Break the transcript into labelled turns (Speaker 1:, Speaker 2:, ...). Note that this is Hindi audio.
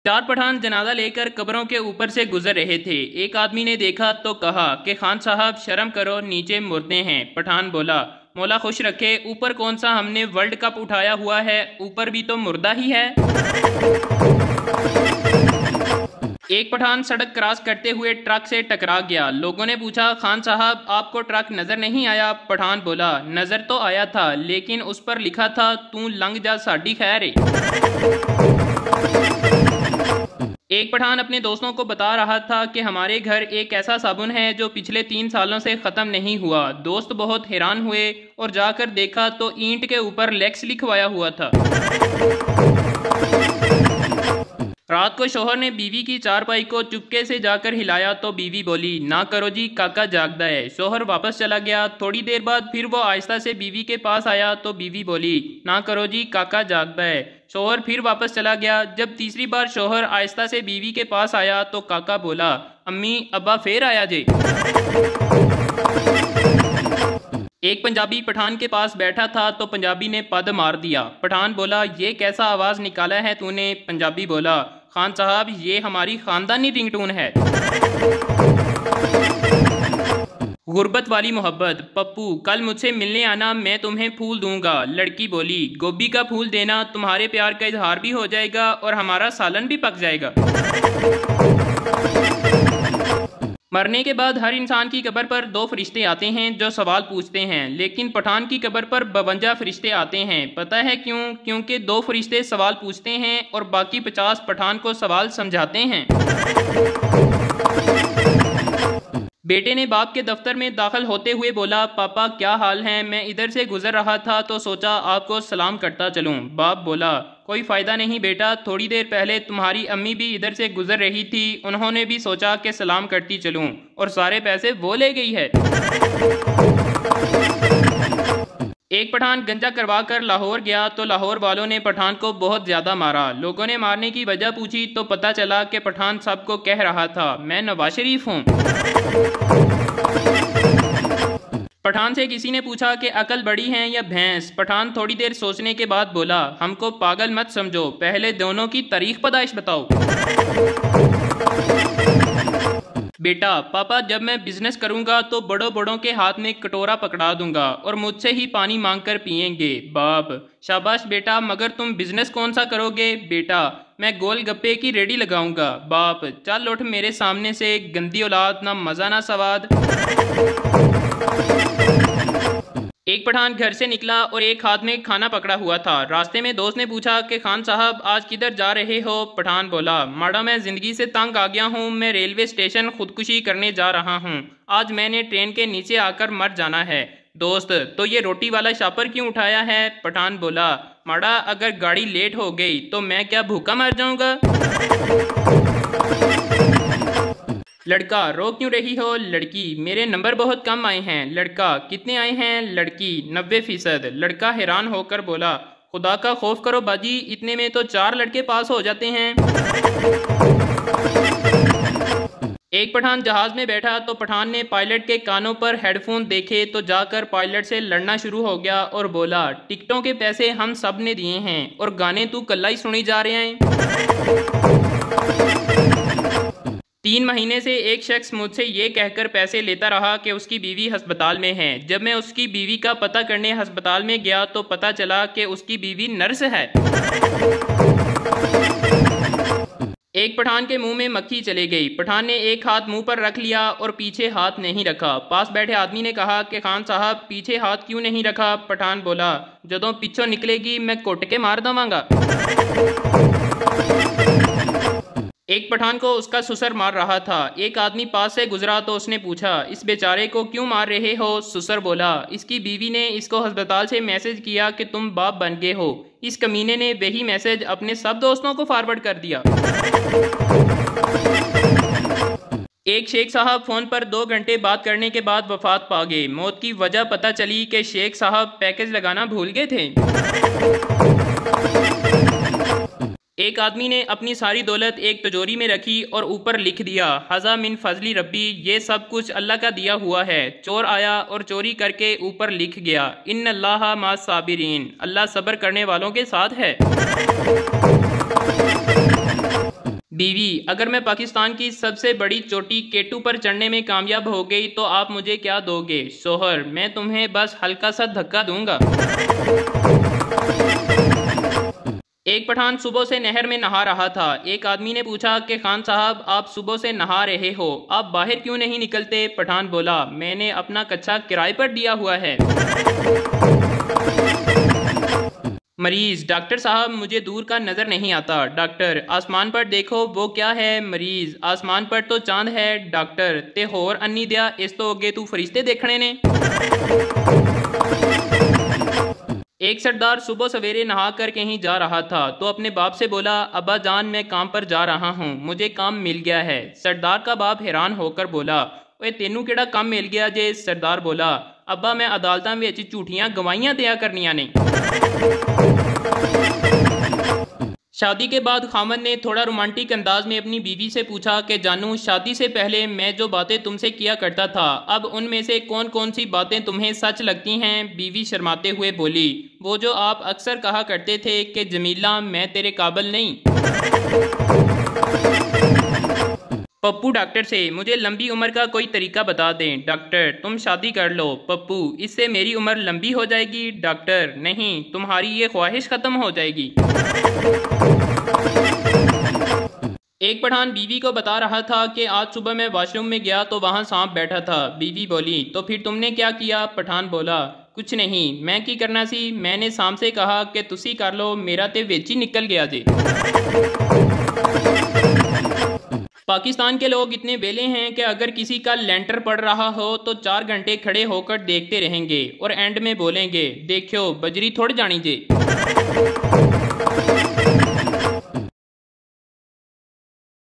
Speaker 1: चार पठान जनाजा लेकर कब्रों के ऊपर से गुजर रहे थे। एक आदमी ने देखा तो कहा कि खान साहब शर्म करो, नीचे मुर्दे हैं। पठान बोला, मौला खुश रखे, ऊपर कौन सा हमने वर्ल्ड कप उठाया हुआ है, ऊपर भी तो मुर्दा ही है। एक पठान सड़क क्रॉस करते हुए ट्रक से टकरा गया। लोगों ने पूछा, खान साहब आपको ट्रक नजर नहीं आया? पठान बोला, नजर तो आया था, लेकिन उस पर लिखा था तू लंघ जा साडी खैर है। एक पठान अपने दोस्तों को बता रहा था कि हमारे घर एक ऐसा साबुन है जो पिछले 3 सालों से ख़त्म नहीं हुआ। दोस्त बहुत हैरान हुए और जाकर देखा तो ईंट के ऊपर लेक्स लिखवाया हुआ था। रात को शोहर ने बीवी की चारपाई को चुपके से जाकर हिलाया तो बीवी बोली, ना करो जी, काका जागदा है। शोहर वापस चला गया। थोड़ी देर बाद फिर वो आहिस्ता से बीवी के पास आया तो बीवी बोली, ना करो जी, काका जागदा है। शोहर फिर वापस चला गया। जब तीसरी बार शोहर आहिस्ता से बीवी के पास आया तो काका बोला, अम्मी अब्बा फिर आया जे। एक पंजाबी पठान के पास बैठा था तो पंजाबी ने पद मार दिया। पठान बोला, ये कैसा आवाज निकाला है तूने? पंजाबी बोला, खान साहब ये हमारी खानदानी रिंगटोन है। गुर्बत वाली मोहब्बत। पप्पू कल मुझसे मिलने आना, मैं तुम्हें फूल दूंगा। लड़की बोली, गोभी का फूल देना, तुम्हारे प्यार का इजहार भी हो जाएगा और हमारा सालन भी पक जाएगा। मरने के बाद हर इंसान की कब्र पर 2 फरिश्ते आते हैं जो सवाल पूछते हैं, लेकिन पठान की कब्र पर 52 फरिश्ते आते हैं। पता है क्यों? क्योंकि 2 फरिश्ते सवाल पूछते हैं और बाकी 50 पठान को सवाल समझाते हैं। बेटे ने बाप के दफ्तर में दाखिल होते हुए बोला, पापा क्या हाल है? मैं इधर से गुजर रहा था तो सोचा आपको सलाम करता चलूं। बाप बोला, कोई फ़ायदा नहीं बेटा, थोड़ी देर पहले तुम्हारी अम्मी भी इधर से गुजर रही थी, उन्होंने भी सोचा कि सलाम करती चलूं और सारे पैसे वो ले गई है। एक पठान गंजा करवा कर लाहौर गया तो लाहौर वालों ने पठान को बहुत ज़्यादा मारा। लोगों ने मारने की वजह पूछी तो पता चला कि पठान सबको कह रहा था, मैं नवाज शरीफ हूँ। पठान से किसी ने पूछा कि अकल बड़ी है या भैंस? पठान थोड़ी देर सोचने के बाद बोला, हमको पागल मत समझो, पहले दोनों की तारीख पैदाइश बताओ। बेटा, पापा जब मैं बिजनेस करूंगा तो बड़ों बड़ों के हाथ में कटोरा पकड़ा दूंगा और मुझसे ही पानी मांगकर पिएंगे। बाप, शाबाश बेटा, मगर तुम बिजनेस कौन सा करोगे? बेटा, मैं गोलगप्पे की रेडी लगाऊंगा। बाप, चल उठ मेरे सामने से, गंदी औलाद, ना मजा ना सवाद। एक पठान घर से निकला और एक हाथ में खाना पकड़ा हुआ था। रास्ते में दोस्त ने पूछा कि खान साहब आज किधर जा रहे हो? पठान बोला, माड़ा मैं जिंदगी से तंग आ गया हूँ, मैं रेलवे स्टेशन खुदकुशी करने जा रहा हूँ। आज मैंने ट्रेन के नीचे आकर मर जाना है। दोस्त, तो ये रोटी वाला शापर क्यों उठाया है? पठान बोला, माड़ा अगर गाड़ी लेट हो गई तो मैं क्या भूखा मर जाऊंगा? लड़का, रो क्यों रही हो? लड़की, मेरे नंबर बहुत कम आए हैं। लड़का, कितने आए हैं? लड़की, 90%। लड़का हैरान होकर बोला, खुदा का खौफ करो बाजी, इतने में तो 4 लड़के पास हो जाते हैं। एक पठान जहाज में बैठा तो पठान ने पायलट के कानों पर हेडफोन देखे तो जाकर पायलट से लड़ना शुरू हो गया और बोला, टिकटों के पैसे हम सब ने दिए हैं और गाने तू कल्ला ही सुनी जा रहे हैं। 3 महीने से एक शख्स मुझसे ये कहकर पैसे लेता रहा कि उसकी बीवी अस्पताल में है। जब मैं उसकी बीवी का पता करने अस्पताल में गया तो पता चला कि उसकी बीवी नर्स है। एक पठान के मुंह में मक्खी चली गई। पठान ने एक हाथ मुंह पर रख लिया और पीछे हाथ नहीं रखा। पास बैठे आदमी ने कहा कि खान साहब पीछे हाथ क्यों नहीं रखा? पठान बोला, जदों पिछों निकलेगी मैं कुट के मार दवांगा। एक पठान को उसका सुसर मार रहा था। एक आदमी पास से गुजरा तो उसने पूछा, इस बेचारे को क्यों मार रहे हो? सुसर बोला, इसकी बीवी ने इसको अस्पताल से मैसेज किया कि तुम बाप बन गए हो। इस कमीने ने वही मैसेज अपने सब दोस्तों को फॉरवर्ड कर दिया। एक शेख साहब फोन पर 2 घंटे बात करने के बाद वफात पा गए। मौत की वजह पता चली कि शेख साहब पैकेज लगाना भूल गए थे। एक आदमी ने अपनी सारी दौलत एक तिजोरी में रखी और ऊपर लिख दिया, हज़ा मिन फजली रब्बी, ये सब कुछ अल्लाह का दिया हुआ है। चोर आया और चोरी करके ऊपर लिख गया, इन्नल्लाहा मास साबिरीन, अल्लाह सब्र करने वालों के साथ है। बीवी, अगर मैं पाकिस्तान की सबसे बड़ी चोटी केटू पर चढ़ने में कामयाब हो गई तो आप मुझे क्या दोगे? शोहर, मैं तुम्हें बस हल्का सा धक्का दूंगा। एक पठान सुबह से नहर में नहा रहा था। एक आदमी ने पूछा कि खान साहब, आप सुबह से नहा रहे हो, आप बाहर क्यों नहीं निकलते? पठान बोला, मैंने अपना कच्चा किराए पर दिया हुआ है। मरीज, डॉक्टर साहब मुझे दूर का नजर नहीं आता। डॉक्टर, आसमान पर देखो वो क्या है? मरीज, आसमान पर तो चांद है। डॉक्टर, ते होर अन्नी दिया, इस तो अगे तू फरिश्ते देखने ने। एक सरदार सुबह सवेरे नहा कर कहीं जा रहा था तो अपने बाप से बोला, अब्बा जान मैं काम पर जा रहा हूँ, मुझे काम मिल गया है। सरदार का बाप हैरान होकर बोला, ओए तेनू केड़ा काम मिल गया जे? सरदार बोला, अब्बा मैं अदालतां विच झूठियां गवाहियां दिया करनियां ने। शादी के बाद खामद ने थोड़ा रोमांटिक अंदाज में अपनी बीवी से पूछा कि जानू, शादी से पहले मैं जो बातें तुमसे किया करता था, अब उनमें से कौन कौन सी बातें तुम्हें सच लगती हैं? बीवी शर्माते हुए बोली, वो जो आप अक्सर कहा करते थे कि जमीला मैं तेरे काबिल नहीं। पप्पू डॉक्टर से, मुझे लंबी उम्र का कोई तरीका बता दें। डॉक्टर, तुम शादी कर लो। पप्पू, इससे मेरी उम्र लंबी हो जाएगी। डॉक्टर, नहीं, तुम्हारी ये ख्वाहिश खत्म हो जाएगी। एक पठान बीवी को बता रहा था कि आज सुबह मैं वॉशरूम में गया तो वहां सांप बैठा था। बीवी बोली, तो फिर तुमने क्या किया? पठान बोला, कुछ नहीं, मैं की करना सी, मैंने सांप से कहा कि तुसी कर लो, मेरा ते विच ही निकल गया जी। पाकिस्तान के लोग इतने बेले हैं कि अगर किसी का लेंटर पड़ रहा हो तो 4 घंटे खड़े होकर देखते रहेंगे और एंड में बोलेंगे, देखियो बजरी थोड़ जानी जे।